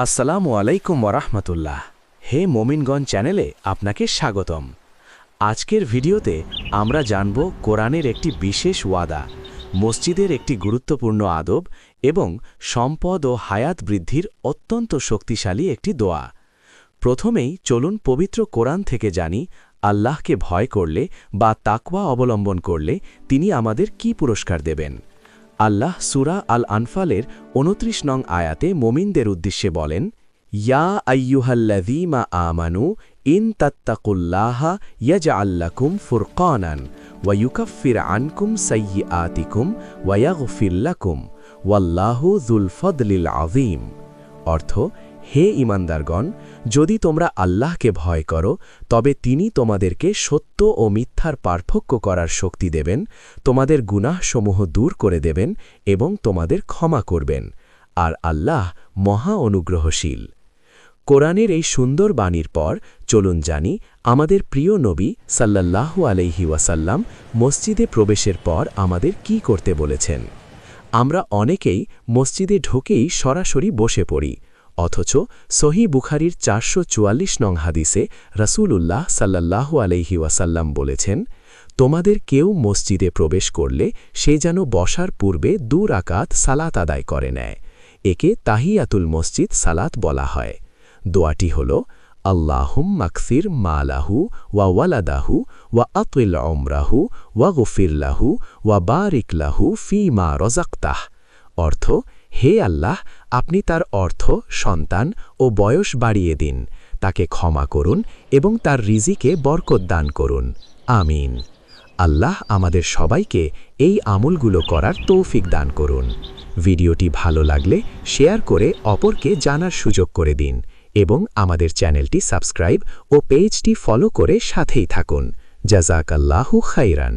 আসসালামু আলাইকুম ওয়ারাহমাতুল্লাহ। হে মোমিনগঞ্জ চ্যানেলে আপনাকে স্বাগতম। আজকের ভিডিওতে আমরা জানব কোরআনের একটি বিশেষ ওয়াদা, মসজিদের একটি গুরুত্বপূর্ণ আদব এবং সম্পদ ও হায়াত বৃদ্ধির অত্যন্ত শক্তিশালী একটি দোয়া। প্রথমেই চলুন পবিত্র কোরআন থেকে জানি আল্লাহকে ভয় করলে বা তাকওয়া অবলম্বন করলে তিনি আমাদের কি পুরস্কার দেবেন। আল্লাহ সূরা আল আনফালের ২৯ নং আয়াতে মোমিনদের উদ্দেশ্যে বলেন, ইয়া আইয়ুহাল্লাযীনা আমানু ইন তাত্তাকুল্লাহা ইয়াজআল লাকুম ফুরকানান ওয়া ইউকাফির আনকুম সাইয়্যাতিকুম ওয়া ইয়াগফির লাকুম ওয়াল্লাহু যুল ফদলিল আযীম। অর্থ, হে ঈমানদারগণ, যদি তোমরা আল্লাহকে ভয় করো তবে তিনি তোমাদেরকে সত্য ও মিথ্যার পার্থক্য করার শক্তি দেবেন, তোমাদের গুনাহসমূহ দূর করে দেবেন এবং তোমাদের ক্ষমা করবেন, আর আল্লাহ মহা অনুগ্রহশীল। কোরআনের এই সুন্দর বাণীর পর চলুন জানি আমাদের প্রিয় নবী সাল্লাল্লাহু আলাইহি ওয়াসাল্লাম মসজিদে প্রবেশের পর আমাদের কি করতে বলেছেন। আমরা অনেকেই মসজিদে ঢুকেই সরাসরি বসে পড়ি, অথচ সহিহ বুখারীর ৪৪৪ নং হাদিসে রাসূলুল্লাহ সাল্লাল্লাহু আলাইহি ওয়াসাল্লাম বলেছেন, তোমাদের কেউ মসজিদে প্রবেশ করলে সে যেন বসার পূর্বে ২ রাকাত সালাত আদায় করে নেয়। একে তাহিয়াতুল মসজিদ সালাত বলা হয়। দোয়াটি হল, আল্লাহুম্মা কসির মালাহু ওয়া ওয়ালাদাহু ওয়া আতিল উমরাহু ওয়া গফির লাহু ওয়া বারিক লাহু ফীমা রাযাকতাহ। অর্থ, হে আল্লাহ, আপনি তার অর্থ, সন্তান ও বয়স বাড়িয়ে দিন, তাকে ক্ষমা করুন এবং তার রিজিকে বরকত দান করুন। আমিন। আল্লাহ আমাদের সবাইকে এই আমলগুলো করার তৌফিক দান করুন। ভিডিওটি ভালো লাগলে শেয়ার করে অপরকে জানার সুযোগ করে দিন এবং আমাদের চ্যানেলটি সাবস্ক্রাইব ও পেজটি ফলো করে সাথেই থাকুন। জাযাকাল্লাহু খাইরান।